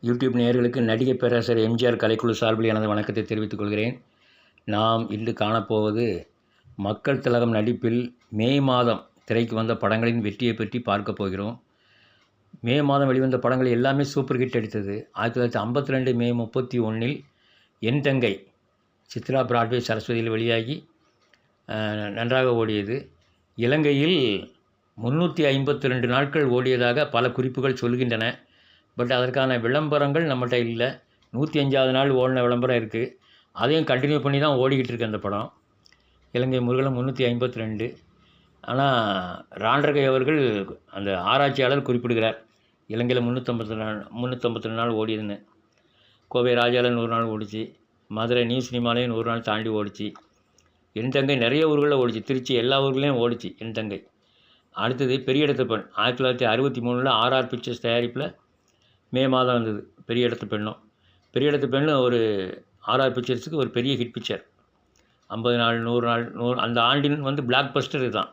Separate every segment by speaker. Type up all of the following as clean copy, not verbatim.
Speaker 1: YouTube நேயர்களுக்கு நடிகை பேராசிரியர் எம்ஜிஆர் கலைக்குழு சார்பில் எனது வணக்கத்தை தெரிவித்துக் கொள்கிறேன். நாம் இன்று காணப்போவது மக்கள் திலகம் நடிப்பில் மே மாதம் திரைக்கு வந்த படங்களின் வெற்றியை பற்றி பார்க்க போகிறோம். மே மாதம் வெளிவந்த படங்கள் எல்லாமே சூப்பர் ஹிட் அடித்தது. 1952 மே 31 என் தங்கை சித்ரா பிராட்வே சரஸ்வதியில் வெளியாகி நன்றாக ஓடியது. இலங்கையில் 352 நாட்கள் ஓடியதாக பல குறிப்புகள் சொல்கின்றன. பட் அதற்கான விளம்பரங்கள் நம்மகிட்ட இல்லை. 105வது நாள் ஓடின விளம்பரம் இருக்குது. அதையும் கண்டினியூ பண்ணி தான் ஓடிக்கிட்டு இருக்கு அந்த படம். இலங்கை முருகலம் 352. ஆனால் ராண்டகை அவர்கள் அந்த ஆராய்ச்சியாளர் குறிப்பிடுகிறார் இலங்கையில் 352 நாள் ஓடியதுன்னு. கோவை ராஜாவில் 100 நாள் ஓடிச்சு. மதுரை நியூ சினிமாலையும் 100 நாள் தாண்டி ஓடிச்சு. என் தங்கை நிறைய ஊர்களில் ஓடிச்சு. திருச்சி எல்லா ஊர்களையும் ஓடிச்சு என் தங்கை. அடுத்தது பெரிய இடத்து பெண் 1963 ஆர்ஆர் பிக்சர்ஸ் தயாரிப்பில் மே மாதம் வந்தது. பெரிய இடத்து பெண்ணும் பெரிய இடத்து பெண்ணு ஒரு ஆர்ஆர் பிக்சர்ஸுக்கு ஒரு பெரிய ஹிட் பிக்சர். 50 நாள் 100 நாள் 100 அந்த ஆண்டின் பிளாக் பஸ்டர் இதுதான்.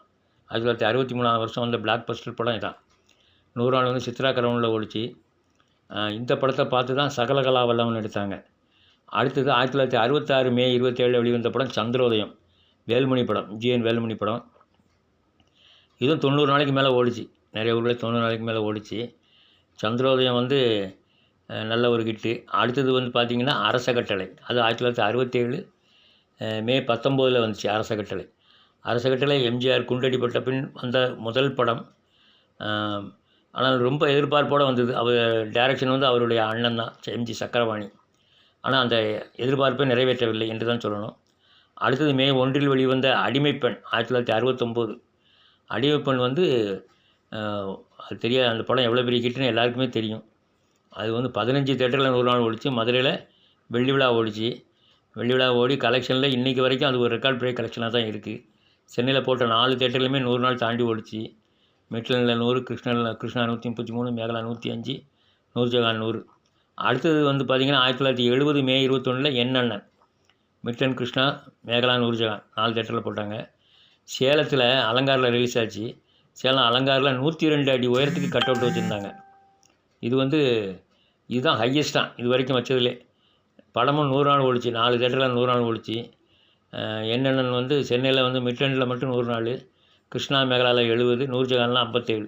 Speaker 1: 1963 வந்த பிளாக் பஸ்டர் படம் இதான். 100 நாள் சித்ரா கரவனில் ஓடிச்சு. இந்த படத்தை பார்த்து தான் சகலகலா வல்லவன் எடுத்தாங்க. அடுத்தது 1966 மே 27 வெளிவந்த படம் சந்திரோதயம், வேல்மணி படம், ஜிஎன் வேல்மணி படம். இதுவும் 90 நாளைக்கு மேலே ஓடிச்சு. நிறைய ஊரில் 90 நாளைக்கு மேலே ஓடிச்சு. சந்திரோதயம் நல்ல ஒரு ஹிட்டு. அடுத்தது பார்த்திங்கன்னா அரச கட்டளை. அது 1967 மே 19 வந்துச்சு அரச கட்டளை. அரச கட்டளை எம்ஜிஆர் குண்டடிப்பட்ட பின் வந்த முதல் படம். ஆனால் ரொம்ப எதிர்பார்ப்போடு வந்தது. அவர் டைரக்ஷன் அவருடைய அண்ணன் தான், எம்ஜி சக்கரபாணி. ஆனால் அந்த எதிர்பார்ப்பை நிறைவேற்றவில்லை என்று தான் சொல்லணும். அடுத்தது மே 1 வெளிவந்த அடிமைப்பெண் 1969. அடிமைப்பெண் அது தெரியாது. அந்த படம் எவ்வளோ பெரிய ஹிட்னு எல்லாருக்குமே தெரியும். அது 15 தேட்டரில் 100 நாள் ஓடிச்சு. மதுரையில் வெள்ளி விழா ஓடிச்சு. வெள்ளி விழா ஓடி கலெக்ஷனில் இன்றைக்கி வரைக்கும் அது ஒரு ரெக்கார்ட் பிரேக் கலெக்ஷனாக தான் இருக்குது. சென்னையில் போட்ட 4 தேட்டர்லையுமே 100 நாள் தாண்டி ஓடிச்சு. மெட்லனில் 100, கிருஷ்ணா 133, மேகலா 105, நூர்ஜஹான் 100. அடுத்தது பார்த்திங்கன்னா 1970 மே 21 என் அண்ணன். மிட்லன், கிருஷ்ணா, மேகலா, நூர்ஜஹான் 4 தேட்டரில் போட்டாங்க. சேலத்தில் அலங்காரில் ரிலீஸ் ஆச்சு. சேலம் அலங்காரில் 102 அடி உயரத்துக்கு கட் அவுட் வச்சுருந்தாங்க. இதுதான் ஹையஸ்ட்டாக இது வரைக்கும் வச்சதுலே. படமும் 100 நாள் ஓடிச்சு. 4 தேட்டரில் 100 நாள் ஓடிச்சு. என்னென்னு சென்னையில் மிட்லண்டில் மட்டும் 100 நாள், கிருஷ்ணா மேகலாவில் 70, நூர்ஜஹானில் 57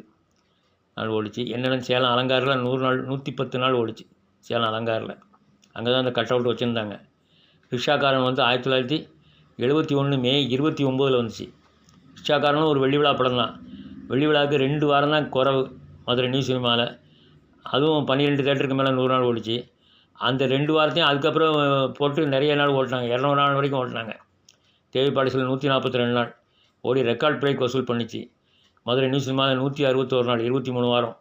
Speaker 1: நாள் ஓடிச்சு. என்னென்னு சேலம் அலங்காரில் 100 நாள் 110 நாள் ஓடிச்சு. சேலம் அலங்காரில் அங்கே தான் அந்த கட் அவுட் வச்சுருந்தாங்க. ரிக்ஷாக்காரன் 1971 மே 29 வந்துச்சு. ரிக்ஷாக்காரனும் ஒரு வெள்ளி விழா படம் தான். வெள்ளி விழாவுக்கு 2 வாரம் தான் குறவு மதுரை நியூ சினிமாவில். அதுவும் 12 தேட்டருக்கு மேலே 100 நாள் ஓடிச்சு. அந்த 2 வாரத்தையும் அதுக்கப்புறம் போட்டு நிறைய நாள் ஓட்டினாங்க. 200 நாள் வரைக்கும் ஓட்டினாங்க. தேவைப்பாடிசில் 142 நாள் ஓடி ரெக்கார்ட் பிரேக் வசூல் பண்ணிச்சு. மதுரை நியூ சினிமாவில் 161 நாள் 23 வாரம்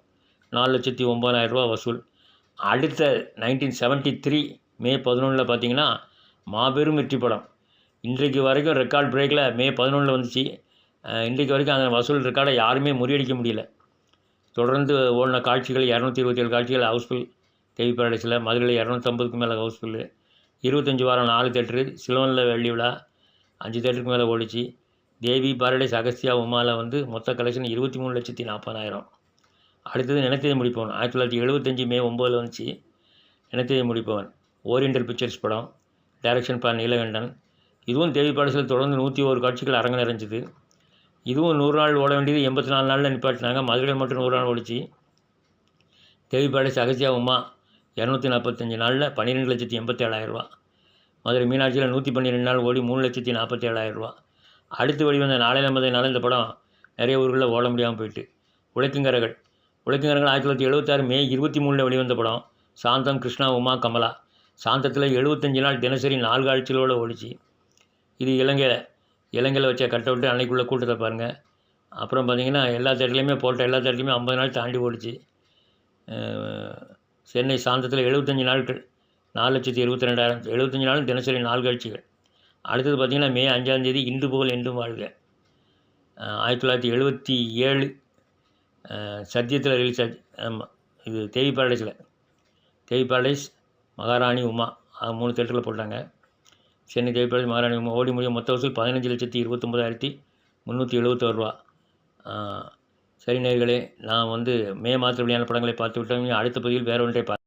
Speaker 1: 4,09,000 ரூபா வசூல். அடுத்த 1973 மே 11 பார்த்திங்கன்னா மாபெரும் வெற்றி படம். இன்றைக்கு வரைக்கும் ரெக்கார்ட் பிரேக்கில் மே 11 வந்துச்சு. இன்றைக்கு வரைக்கும் அந்த வசூல் ரெக்கார்டை யாருமே முறியடிக்க முடியல. தொடர்ந்து ஓடின காட்சிகள் 227 காட்சிகள் ஹவுஸ்ஃபுல். தேவி பாரடைஸில் மதுரையில் 250க்கு மேலே ஹவுஸ்ஃபுல்லு. 25 வாரம் 4 தேட்டரு. சிலோனில் வெள்ளி விழா 5 தேட்டருக்கு மேலே ஓடிச்சு. தேவி பாரடைஸ், அகஸ்தியா, உமாவில் மொத்த கலெக்ஷன் 23,40,000. அடுத்தது நினைத்ததை முடிப்பவன் 1975 மே 9 வந்துச்சு. நினைத்ததை முடிப்பவன் ஓரியண்டல் பிக்சர்ஸ் படம். டைரக்ஷன் பா நீலகண்டன். இதுவும் தேவி பாரடைஸில் தொடர்ந்து 101 காட்சிகள் அரங்கு நிறைஞ்சிது. இதுவும் 100 நாள் ஓட வேண்டியது 84 நாளில் நிப்பாட்டினாங்க. மதுரையில் மட்டும் 100 நாள் ஓடிச்சு. தேவி பாரடைஸ், அகஸ்தியா, உமா 245 நாளில் 12,87,000 ரூபா. மதுரை மீனாட்சியில் 112 நாள் ஓடி 3,47,000 ரூபா. அடுத்து வெளிவந்த நாளை நமது இந்த படம் நிறைய ஊர்களில் ஓட முடியாமல் போயிட்டு. உழைக்குங்கரகள் 1976 மே 23 வெளிவந்த படம். சாந்தம், கிருஷ்ணா, உமா, கமலா. சாந்தத்தில் 75 நாள் தினசரி 4 காட்சிகளோடு ஓடிச்சு. இது இலங்கையில் வச்ச கட் அவுட்டு. அன்னைக்குள்ளே கூட்டத்தை பாருங்கள். அப்புறம் பார்த்திங்கன்னா எல்லா தேட்டர்லையுமே 50 நாள் தாண்டி ஓடிச்சு. சென்னை சாந்தத்தில் 75 நாட்கள் 4,72,000. 75 நாளும் தினசரி 4 காட்சிகள். அடுத்தது பார்த்திங்கன்னா மே 5 இன்று புகழ் என்றும் வாழ்க 1977 சத்தியத்தில் ரிலீஸ் ஆச்சு. ஆமாம், இது தேவி பாரடைஸ், மகாராணி, உமா 3 தேட்டரில் போட்டாங்க. சென்னை தேவி பாரடைஸ், மகாராணி உமா ஓடி முடியும். மொத்த வசூல் 15,29,371 ரூபா. சரி நேயர்களே, நான் மே மாதத்தில் வெளியான படங்களை பார்த்து விட்டோம். அடுத்த பதிவில் வேறு ஒன்றை